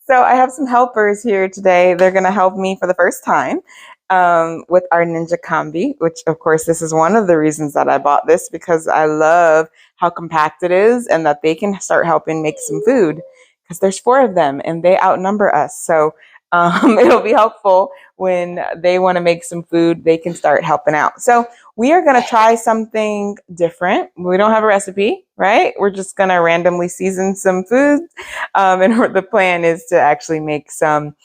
So I have some helpers here today. They're going to help me for the first time with our Ninja Combi, which of course, this is one of the reasons that I bought this because I love how compact it is and that they can start helping make some food because there's 4 of them and they outnumber us. So it'll be helpful when they want to make some food, they can start helping out. So we are going to try something different. We don't have a recipe, right? We're just going to randomly season some food. And the plan is to actually make some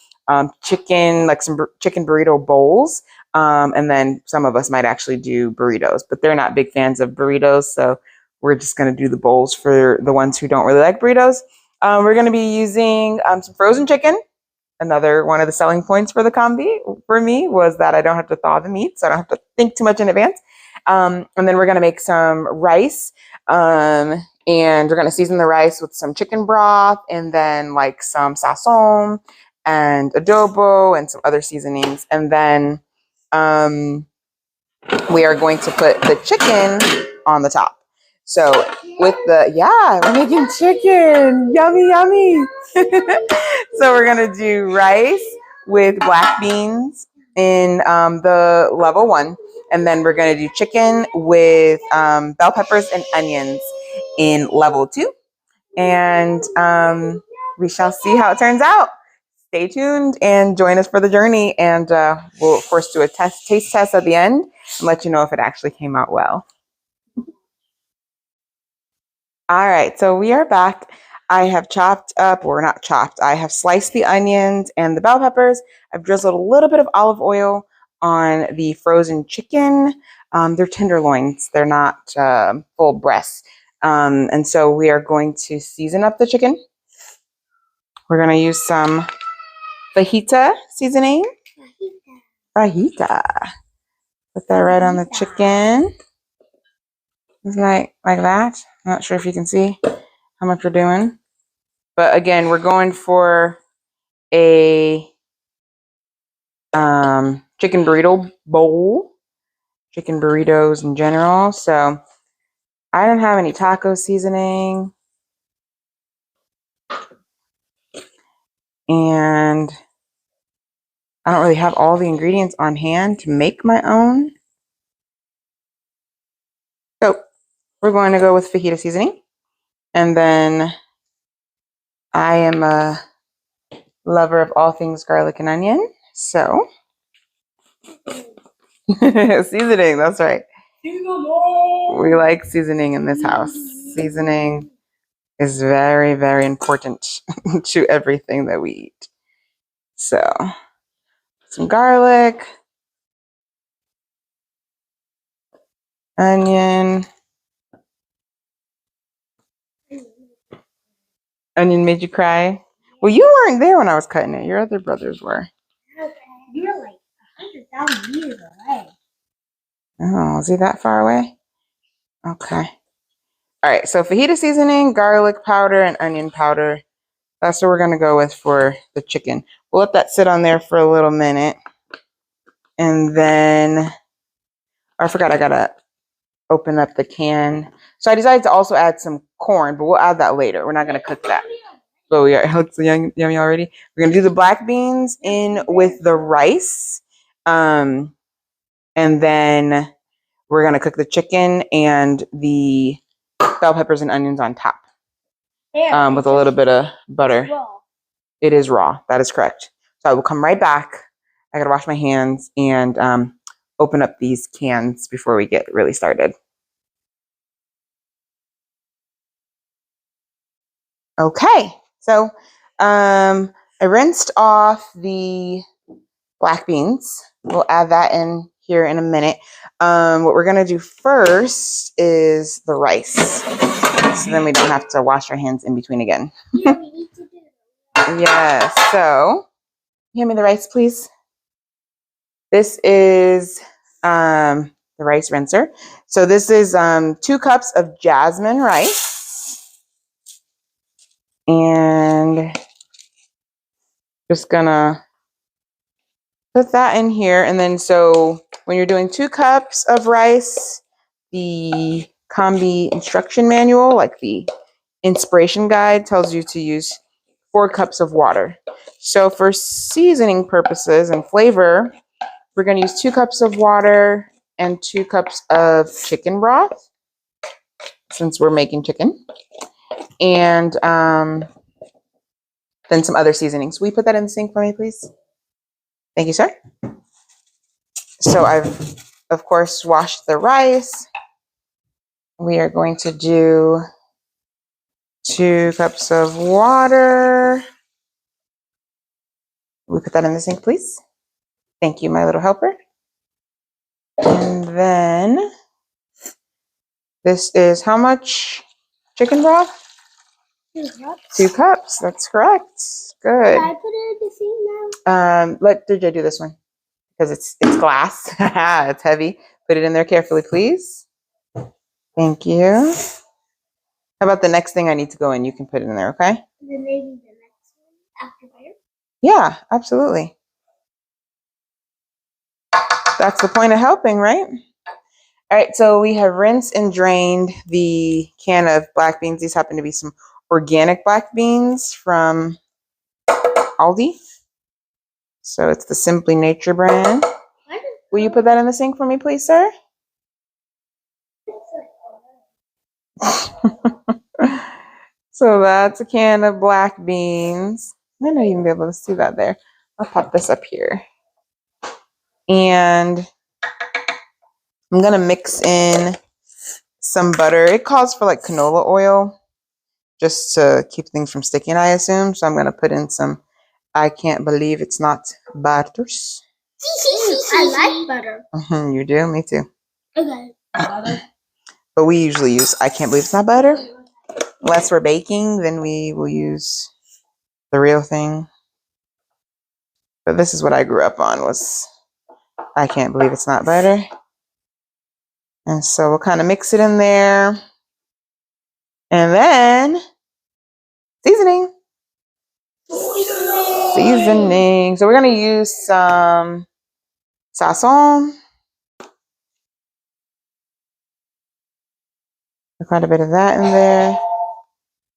chicken, like some chicken burrito bowls. And then some of us might actually do burritos, but they're not big fans of burritos. So we're just going to do the bowls for the ones who don't really like burritos. We're going to be using some frozen chicken. Another one of the selling points for the combi for me was that I don't have to thaw the meat, so I don't have to think too much in advance. And then we're going to make some rice, and we're going to season the rice with some chicken broth and then like some sazon and adobo and some other seasonings. And then we are going to put the chicken on the top. So with we're making chicken. Yummy, yummy. So we're going to do rice with black beans in the level 1. And then we're going to do chicken with bell peppers and onions in level 2. And we shall see how it turns out. Stay tuned and join us for the journey. And we'll, of course, do a taste test at the end and let you know if it actually came out well. All right, so we are back. I have chopped up, or not chopped, I have sliced the onions and the bell peppers. I've drizzled a little bit of olive oil on the frozen chicken. They're tenderloins, they're not full breasts. And so we are going to season up the chicken. We're going to use some fajita seasoning. Fajita. Put that right on the chicken. It's like that. I'm not sure if you can see how much we're doing. But again, we're going for a chicken burrito bowl. Chicken burritos in general. So I don't have any taco seasoning. And I don't really have all the ingredients on hand to make my own. So we're going to go with fajita seasoning. And then I am a lover of all things garlic and onion. So seasoning, that's right. We like seasoning in this house. Seasoning is very, very important to everything that we eat. So some garlic, onion. Onion made you cry? Well, you weren't there when I was cutting it. Your other brothers were. You're like 100,000 years away. Oh, is he that far away? Okay. All right, so fajita seasoning, garlic powder, and onion powder. That's what we're going to go with for the chicken. We'll let that sit on there for a little minute. And then, I forgot I got to open up the can. So I decided to also add some corn, but we'll add that later. We're not going to cook that. So it looks yummy already. We're going to do the black beans in with the rice. And then we're going to cook the chicken and the bell peppers and onions on top with a little bit of butter. It is raw. That is correct. So I will come right back. I got to wash my hands and open up these cans before we get really started. Okay. So I rinsed off the black beans. We'll add that in here in a minute. What we're going to do first is the rice. So then we don't have to wash our hands in between again. Yeah, we need to do it. Yeah, so hand me the rice, please. This is the rice rinser. So this is 2 cups of jasmine rice. And just gonna put that in here. And then so when you're doing 2 cups of rice, the Combi instruction manual, like the inspiration guide tells you to use 4 cups of water. So for seasoning purposes and flavor, we're going to use 2 cups of water and 2 cups of chicken broth, since we're making chicken. And then some other seasonings. Will you put that in the sink for me, please? Thank you, sir. So I've, of course, washed the rice. We are going to do 2 cups of water. Will you put that in the sink, please? Thank you, my little helper. And then this is how much chicken broth? 2 cups. 2 cups. That's correct. Good. Can I put it in the sink now? Let DJ do this one because it's glass. It's heavy. Put it in there carefully, please. Thank you. How about the next thing I need to go in? You can put it in there, okay? And then maybe the next one after fire. Yeah, absolutely. That's the point of helping, right? All right, so we have rinsed and drained the can of black beans. These happen to be some organic black beans from Aldi. So it's the Simply Nature brand. Will you put that in the sink for me, please, sir? So that's a can of black beans. I might not even be able to see that there. I'll pop this up here. And I'm going to mix in some butter. It calls for like canola oil just to keep things from sticking, I assume. So I'm going to put in some, I can't believe it's not butters. I like butter. You do? Me too. Okay. But we usually use, I can't believe it's not butter. Unless we're baking, then we will use the real thing. But this is what I grew up on, was I can't believe it's not butter. And so we'll kind of mix it in there. And then seasoning. Seasoning. So we're going to use some sazon. Quite a bit of that in there.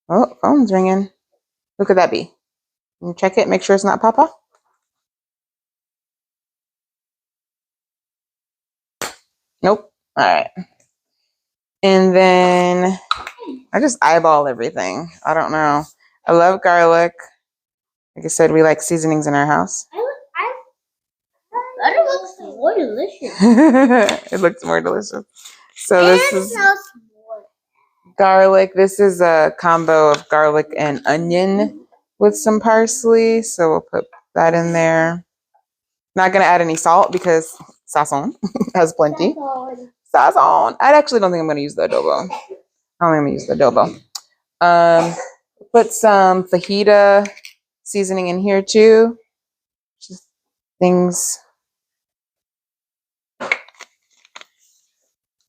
Oh, phone's ringing. Who could that be? Can you check it? Make sure it's not Papa. Nope. All right. And then I just eyeball everything. I don't know. I love garlic. Like I said, we like seasonings in our house. Butter looks more delicious. It looks more delicious. So this And it is smells more. garlic. This is a combo of garlic and onion with some parsley. So we'll put that in there. Not going to add any salt because sazon has plenty. Sazon. I actually don't think I'm going to use the adobo. I don't think I'm going to use the adobo. Put some fajita seasoning in here too. Just things.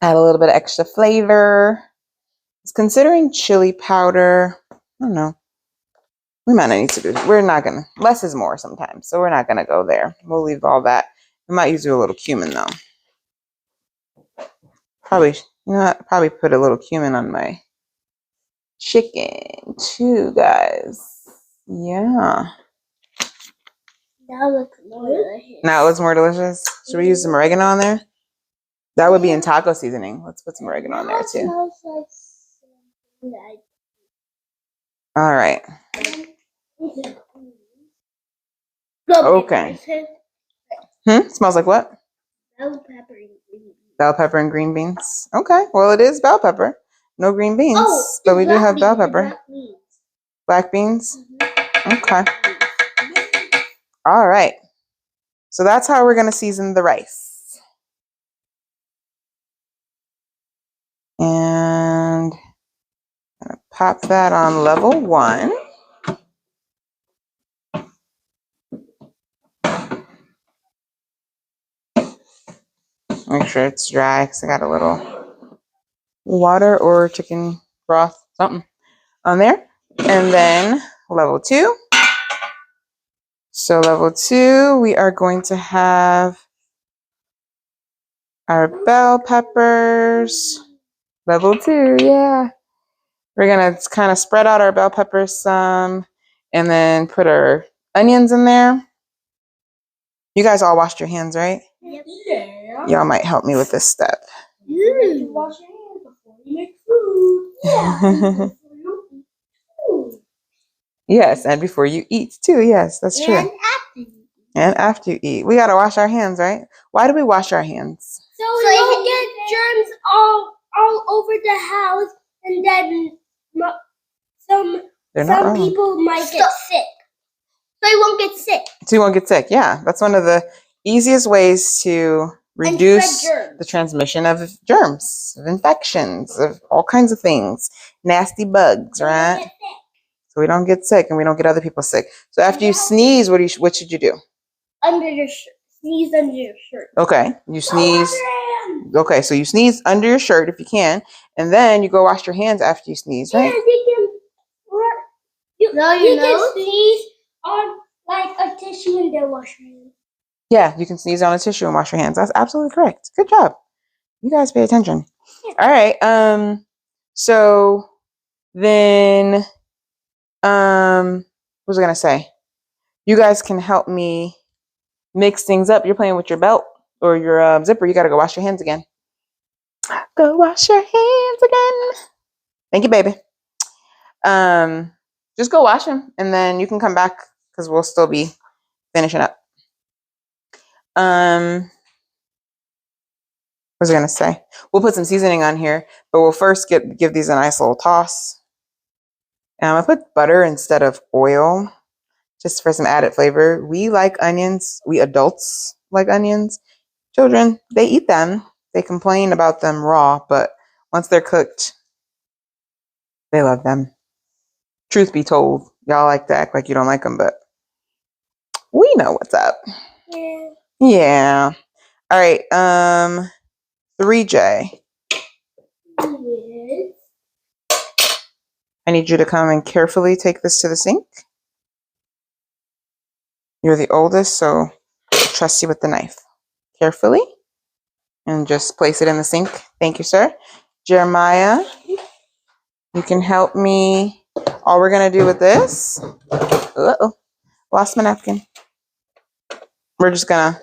Add a little bit of extra flavor. It's considering chili powder. I don't know. We might not need to do it. We're not going to. Less is more sometimes. So we're not going to go there. We'll leave all that. I might use a little cumin though. Probably, you know what? Probably put a little cumin on my chicken too, guys. Yeah. Now it looks more delicious. Now it looks more delicious. Should we use some oregano on there? That would be in taco seasoning. Let's put some oregano on there too. Smells like something All right. Okay. Smells like what? Bell pepper and green. Bell pepper and green beans. Okay. Well, it is bell pepper. No green beans, but we do have bell pepper. Black beans. Okay. All right. So that's how we're going to season the rice. And I'm gonna pop that on level 1. Make sure it's dry because I got a little water or chicken broth, something on there. And then level 2. So level 2, we are going to have our bell peppers. Level 2, yeah. We're gonna kind of spread out our bell peppers some, and then put our onions in there. You guys all washed your hands, right? Yep. Yeah. Y'all might help me with this step. You have to wash your hands before you make food. Yeah. Before you eat food. Yes, and before you eat too. Yes, that's true. And after you eat. And after you eat. We gotta wash our hands, right? Why do we wash our hands? So you don't get germs all over the house, and then They're not some wrong. people might get sick. So you won't get sick. So you won't get sick. Yeah, that's one of the easiest ways to reduce germs. the transmission of germs, of infections, of all kinds of things, nasty bugs, right? So we don't get sick and we don't get other people sick. So after you sneeze, what should you do? Under your shirt. Sneeze under your shirt. Okay, you sneeze. Okay, so you sneeze under your shirt if you can, and then you go wash your hands after you sneeze, right? Yeah, you can sneeze on like a tissue and then wash your hands. Yeah, you can sneeze on a tissue and wash your hands. That's absolutely correct. Good job. You guys pay attention. Yeah. All right. So then, what was I gonna say? You guys can help me mix things up. You're playing with your belt or your zipper. You gotta go wash your hands again. Go wash your hands again. Thank you, baby. Just go wash them, and then you can come back because we'll still be finishing up. What was I gonna say? We'll put some seasoning on here, but we'll first give these a nice little toss. And I'm gonna put butter instead of oil, just for some added flavor. We like onions. We adults like onions. Children, they eat them. They complain about them raw, but once they're cooked, they love them. Truth be told, y'all like to act like you don't like them, but we know what's up. Yeah. Yeah. All right. 3J. Yes. I need you to come and carefully take this to the sink. You're the oldest, so I trust you with the knife. Carefully. And just place it in the sink. Thank you, sir. Jeremiah, you can help me. All we're going to do with this. Uh-oh. Lost my napkin. We're just going to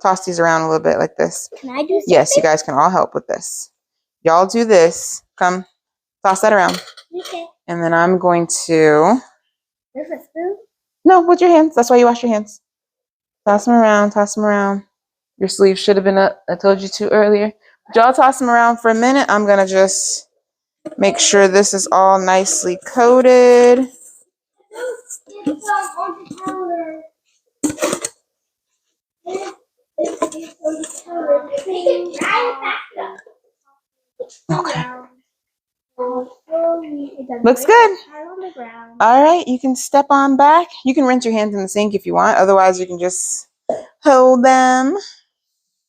toss these around a little bit like this. Can I do something? Yes, you guys can all help with this. Y'all do this. Come, toss that around. Okay. And then I'm going to... There's a spoon? No, with your hands. That's why you wash your hands. Toss them around, toss them around. Your sleeve should have been up. I told you to earlier. But y'all toss them around for a minute. I'm going to just make sure this is all nicely coated. Okay. Looks good. All right, you can step on back. You can rinse your hands in the sink if you want. Otherwise, you can just hold them.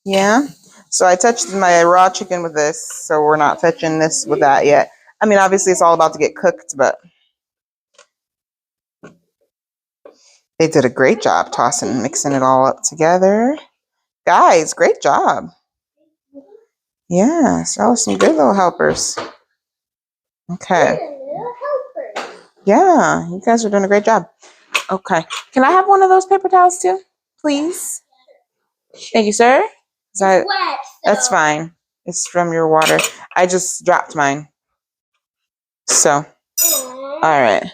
Yeah. So I touched my raw chicken with this, so we're not touching this with that yet. I mean, obviously, it's all about to get cooked, but they did a great job tossing and mixing it all up together. Guys, great job. Yeah, so some good little helpers. Okay. Yeah, you guys are doing a great job. Okay. Can I have one of those paper towels too, please? Thank you, sir. That's fine. It's from your water. I just dropped mine. So, all right.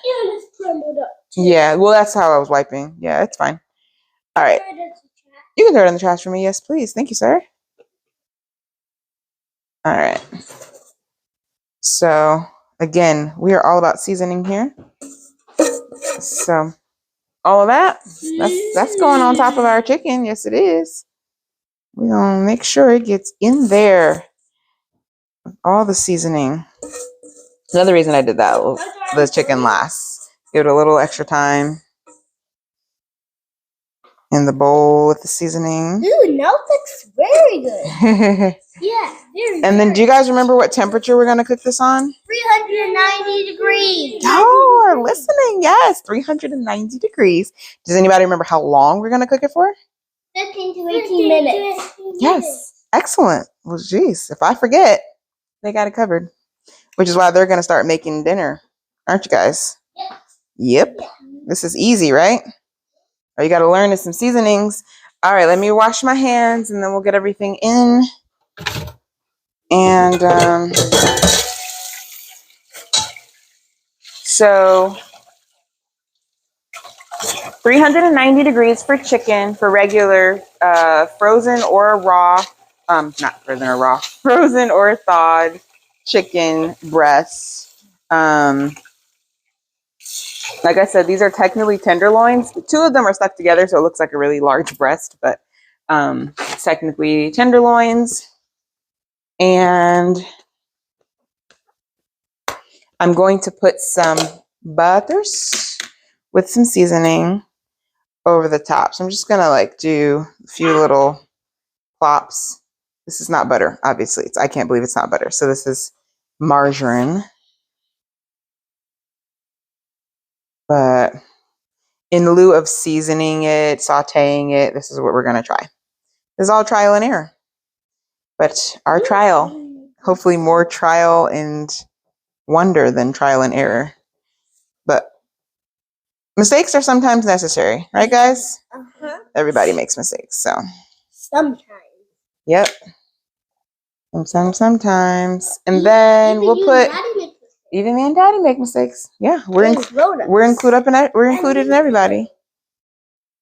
Yeah, well, that's how I was wiping. Yeah, it's fine. All right. You can throw it in the trash for me. Yes, please. Thank you, sir. All right. So, again, we are all about seasoning here. So, all of that, that's going on top of our chicken. Yes, it is. We're going to make sure it gets in there. All the seasoning. Another reason I did that, the chicken last. Give it a little extra time in the bowl with the seasoning. Ooh, now it looks very good. Yeah, very And then do you guys remember what temperature we're going to cook this on? 390 degrees. Y'all are listening. Yes, 390 degrees. Does anybody remember how long we're going to cook it for? 15 to 18 minutes. Yes. Excellent. Well, geez, if I forget, they got it covered. which is why they're going to start making dinner. Aren't you guys? Yep. This is easy, right? All you got to learn is some seasonings. All right, let me wash my hands and then we'll get everything in. And so 390 degrees for chicken, for regular frozen or raw, not frozen or raw, frozen or thawed chicken breasts. Like I said, these are technically tenderloins. Two of them are stuck together, so it looks like a really large breast, but it's technically tenderloins. And I'm going to put some butters with some seasoning over the top. So I'm just gonna like do a few little plops. This is not butter, obviously. I can't believe it's not butter. So this is margarine. But in lieu of seasoning it, sauteing it, this is what we're gonna try. This is all trial and error. But our trial, hopefully more trial and wonder than trial and error. But mistakes are sometimes necessary, right, guys? Everybody makes mistakes, so. Sometimes. Yep. Sometimes. And then we'll put, even me and Daddy make mistakes. Yeah, we're included in everybody.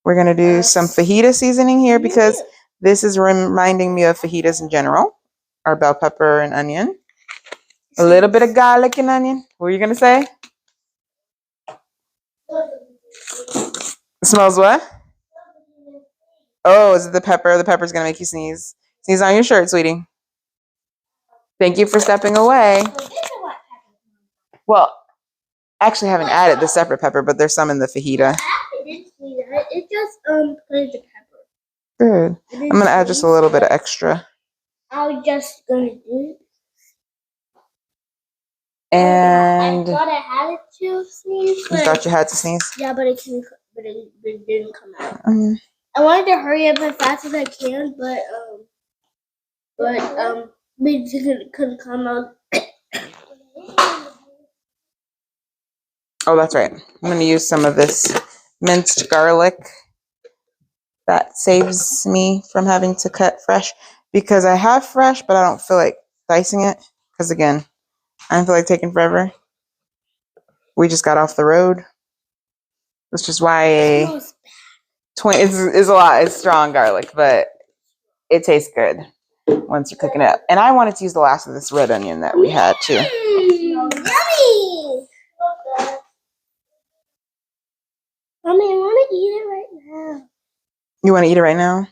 We're gonna do some fajita seasoning here because this is reminding me of fajitas in general. Our bell pepper and onion. A little bit of garlic and onion. What were you gonna say? It smells what? Oh, is it the pepper? The pepper's gonna make you sneeze. Sneeze on your shirt, sweetie. Thank you for stepping away. Well, actually, I haven't added the separate pepper, but there's some in the fajita. It just plain the pepper. Good. I'm gonna add just a little bit of extra. I was just gonna do it. And I thought I had to sneeze. you thought you had to sneeze? Yeah, but it didn't come out. I wanted to hurry up as fast as I can, but it couldn't come out. Oh, that's right. I'm gonna use some of this minced garlic. That saves me from having to cut fresh because I have fresh, but I don't feel like dicing it. Because again, I don't feel like taking forever. We just got off the road, which is why is a lot. It's strong garlic, but it tastes good once you're cooking it up. And I wanted to use the last of this red onion that we had too. Yummy! Mommy, I want to eat it right now. You want to eat it right now?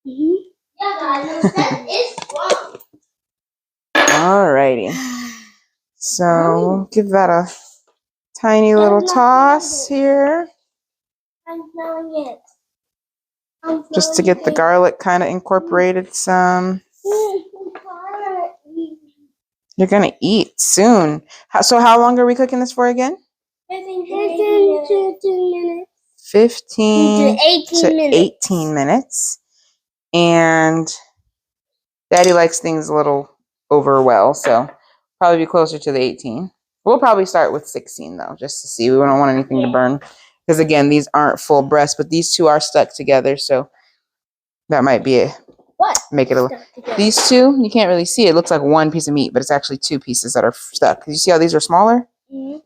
Mm-hmm. Yeah, guys, that is strong. Alrighty. So we'll give that a tiny little toss here. I'm smelling it. Just to get the garlic kind of incorporated some. You're going to eat soon. So how long are we cooking this for again? 15 to 18 minutes. 15 to 18 minutes. And Daddy likes things a little over well, so probably be closer to the 18. We'll probably start with 16 though, just to see. We don't want anything to burn. Because again, these aren't full breasts, but these two are stuck together, so that might be it. What? Make it a little. These two, you can't really see. It looks like one piece of meat, but it's actually two pieces that are stuck. You see how these are smaller? Mm-hmm.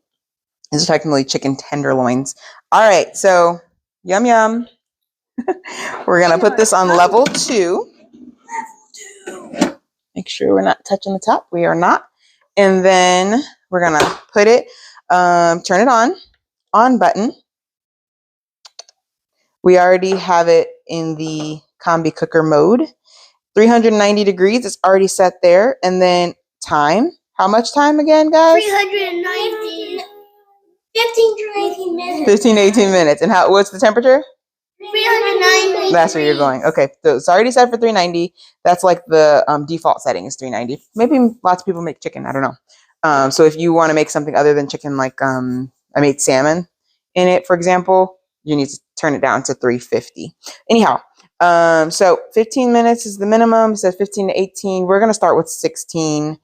These are technically chicken tenderloins. All right, so yum yum. We're gonna put this on level 2. Make sure we're not touching the top. We are not. And then we're gonna put it, turn it on button. We already have it in the Combi cooker mode. 390 degrees, it's already set there. And then time. How much time again, guys? 390. 15 to 18 minutes. 15 to 18 minutes. And what's the temperature? 390. That's where you're going. Okay, so it's already set for 390. That's like the default setting is 390. Maybe lots of people make chicken. I don't know. So if you want to make something other than chicken, like I made salmon in it, for example, you need to turn it down to 350. Anyhow, so 15 minutes is the minimum. It says 15 to 18. We're going to start with 16.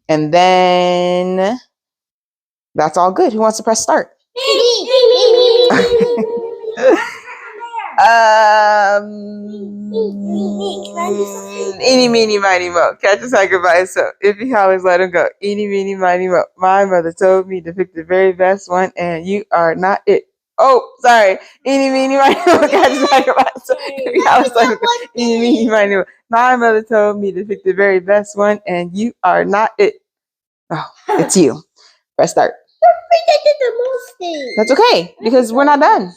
And then that's all good. Who wants to press start? Eeny, meeny, miny, mo. Catch a tiger by itself. If he hollers, let him go. Eeny, meeny, miny, mo. My mother told me to pick the very best one, and you are not it. Oh, sorry. Eeny, meeny, miny, mo. Catch a tiger by itself. If he hollers, let him go. Eeny, meeny, miny, mo. My mother told me to pick the very best one, and you are not it. Oh, it's you. Press start. That's okay, because we're not done.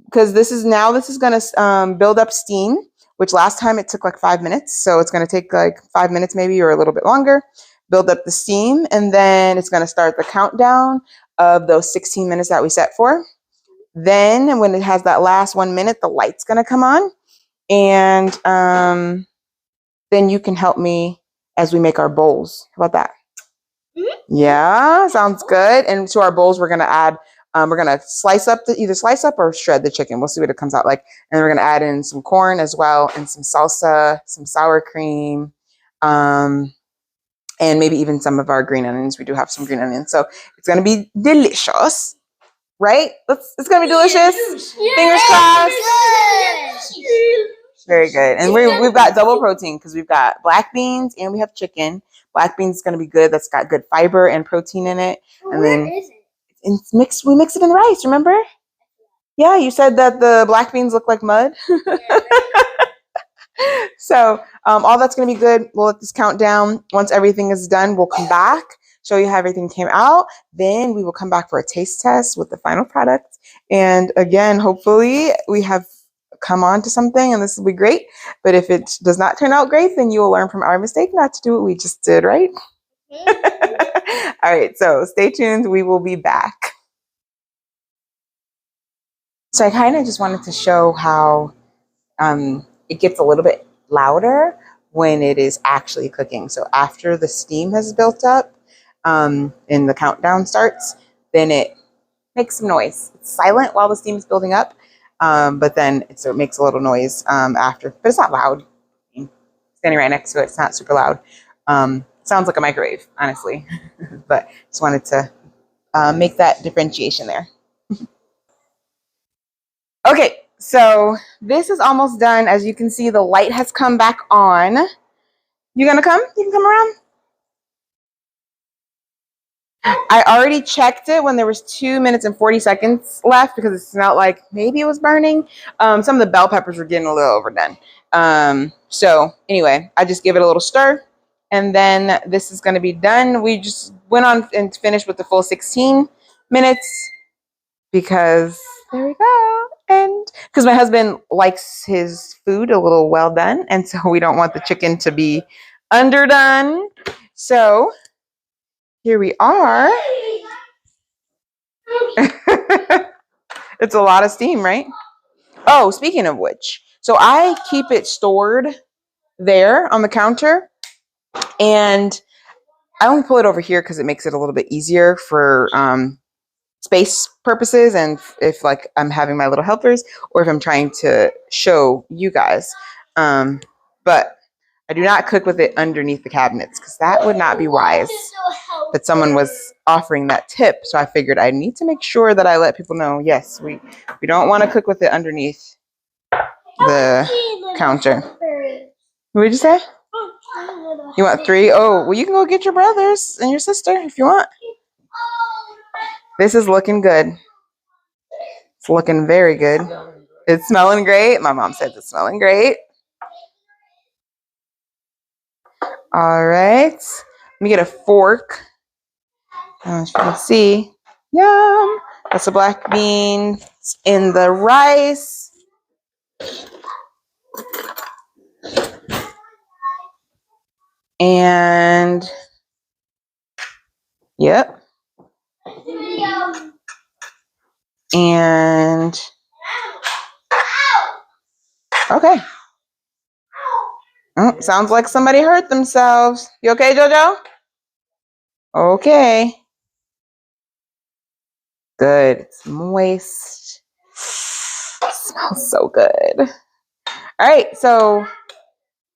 Because this is going to build up steam, which last time it took like 5 minutes. So it's going to take like 5 minutes maybe, or a little bit longer, build up the steam. And then it's going to start the countdown of those 16 minutes that we set for. Then when it has that last 1 minute, the light's going to come on. And then you can help me as we make our bowls. How about that? Yeah, sounds good. And to our bowls, we're going to add, we're going to either slice up or shred the chicken. We'll see what it comes out like. And we're going to add in some corn as well, and some salsa, some sour cream, and maybe even some of our green onions. We do have some green onions. So it's going to be delicious, right? It's going to be delicious. Fingers crossed. Very good. And we've got double protein because we've got black beans and we have chicken. Black beans is going to be good. That's got good fiber and protein in it. And then it's mixed. We mix it in the rice. Remember? Yeah, you said that the black beans look like mud. So all that's going to be good. We'll let this count down. Once everything is done, we'll come back, show you how everything came out. Then we will come back for a taste test with the final product. And again, hopefully we have come on to something and this will be great. But if it does not turn out great, then you will learn from our mistake not to do what we just did, right? All right, so stay tuned. We will be back. So I kind of just wanted to show how it gets a little bit louder when it is actually cooking. So after the steam has built up and the countdown starts, then it makes some noise. It's silent while the steam is building up, but then it makes a little noise after, but it's not loud. Standing right next to it, it's not super loud. Sounds like a microwave, honestly, but just wanted to make that differentiation there. Okay, so this is almost done. As you can see, the light has come back on. You gonna come? You can come around. I already checked it when there was 2 minutes and 40 seconds left because it smelled like maybe it was burning. Some of the bell peppers were getting a little overdone. So anyway, I just give it a little stir, and then this is gonna be done. We just went on and finished with the full 16 minutes because there we go. And because my husband likes his food a little well done, and so we don't want the chicken to be underdone. So here we are. It's a lot of steam, right? Oh, speaking of which, so I keep it stored there on the counter, and I only pull it over here because it makes it a little bit easier for space purposes, and if like I'm having my little helpers or if I'm trying to show you guys. But I do not cook with it underneath the cabinets because that would not be wise. But someone was offering that tip, so I figured I need to make sure that I let people know, yes, we don't want to cook with it underneath the counter. What did you say? You want 3? Oh, well, you can go get your brothers and your sister if you want. This is looking good. It's looking very good. It's smelling great. My mom says it's smelling great. All right. Let me get a fork. As you can see, yum. That's the black bean in the rice. And, yep. And, okay. Oh, sounds like somebody hurt themselves. You okay, JoJo? Okay. Good. It's moist. It smells so good. All right, so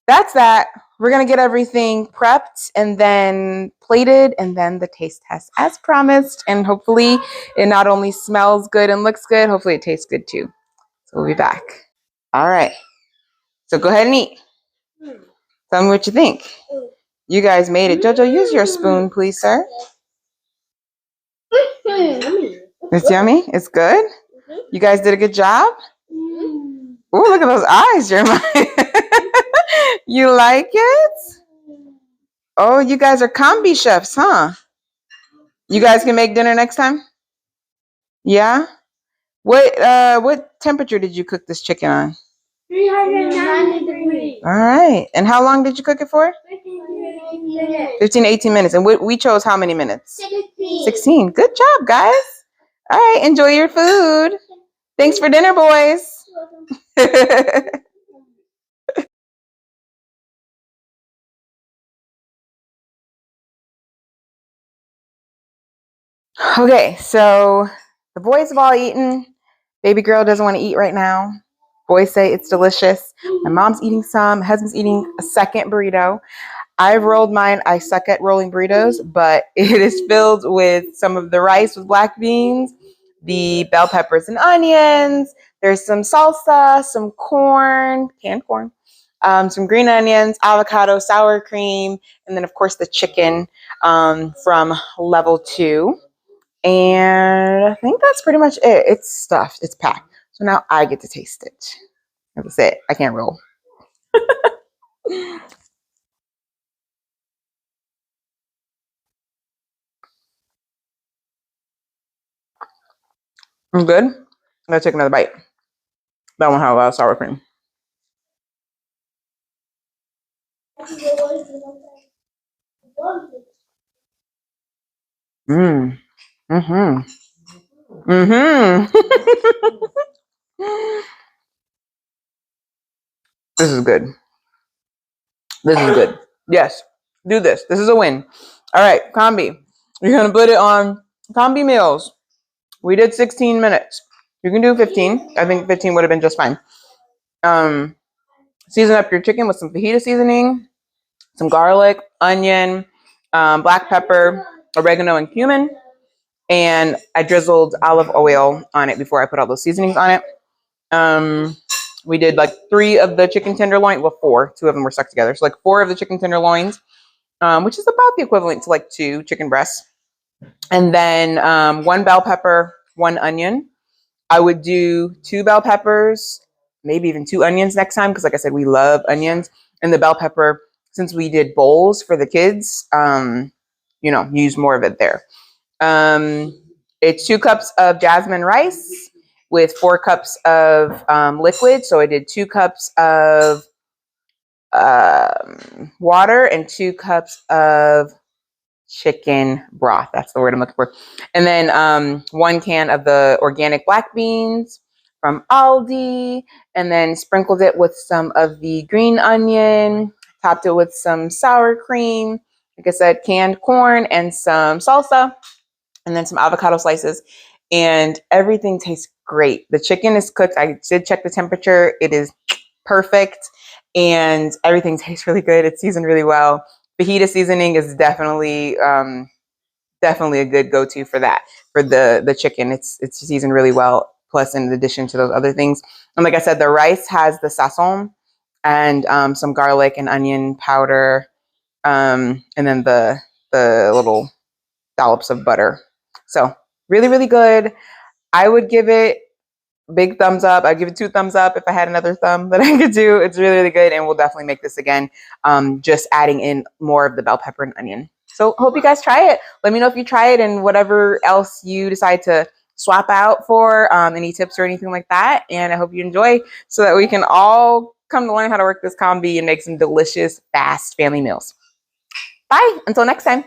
that's that. we're going to get everything prepped and then plated and then the taste test as promised. And hopefully it not only smells good and looks good, hopefully it tastes good too. So we'll be back. All right. So go ahead and eat. Tell me what you think. You guys made it. Jojo, use your spoon, please, sir. It's yummy? It's good? You guys did a good job? Oh, look at those eyes, Jeremiah. You like it? Oh, you guys are combi chefs, huh? You guys can make dinner next time? Yeah? What temperature did you cook this chicken on? 390 degrees. All right. And how long did you cook it for? 15 to 18 minutes. And we chose how many minutes? 16. Good job, guys. All right. Enjoy your food. Thanks for dinner, boys. Okay, so the boys have all eaten. Baby girl doesn't want to eat right now. Boys say it's delicious. My mom's eating some. My husband's eating a second burrito. I've rolled mine. I suck at rolling burritos, but it is filled with some of the rice with black beans, the bell peppers and onions. There's some salsa, some corn, canned corn, some green onions, avocado, sour cream, and then, of course, the chicken from level 2. And I think that's pretty much it. It's stuffed. It's packed. So now I get to taste it. That's it. I can't roll. I'm good. I'm going to take another bite. That one had a lot of sour cream. Mmm. Mm-hmm. Mm-hmm. This is good. This is good. Yes. Do this. This is a win. All right, Combi. You're going to put it on Combi Meals. We did 16 minutes. You can do 15. I think 15 would have been just fine. Season up your chicken with some fajita seasoning, some garlic, onion, black pepper, oregano, and cumin. And I drizzled olive oil on it before I put all those seasonings on it. We did like 3 of the chicken tenderloin. Well, 4. 2 of them were stuck together. So like 4 of the chicken tenderloins, which is about the equivalent to like 2 chicken breasts. And then 1 bell pepper, 1 onion. I would do 2 bell peppers, maybe even 2 onions next time, because like I said, we love onions. And the bell pepper, since we did bowls for the kids, use more of it there. It's 2 cups of jasmine rice with 4 cups of liquid. So I did 2 cups of water and 2 cups of chicken broth. That's the word I'm looking for. And then 1 can of the organic black beans from Aldi, and then sprinkled it with some of the green onion, topped it with some sour cream, like I said, canned corn and some salsa, and then some avocado slices. And everything tastes great. The chicken is cooked. I did check the temperature. It is perfect. And everything tastes really good. It's seasoned really well. Fajita seasoning is definitely a good go-to for that. For the chicken, it's seasoned really well. Plus, in addition to those other things, and like I said, the rice has the sazon and some garlic and onion powder, and then the little dollops of butter. So really, really good. I would give it big thumbs up. I'd give it 2 thumbs up if I had another thumb that I could do. It's really, really good, and we'll definitely make this again, just adding in more of the bell pepper and onion. So hope you guys try it. Let me know if you try it and whatever else you decide to swap out for, any tips or anything like that. And I hope you enjoy, so that we can all come to learn how to work this combi and make some delicious, fast family meals. Bye. Until next time.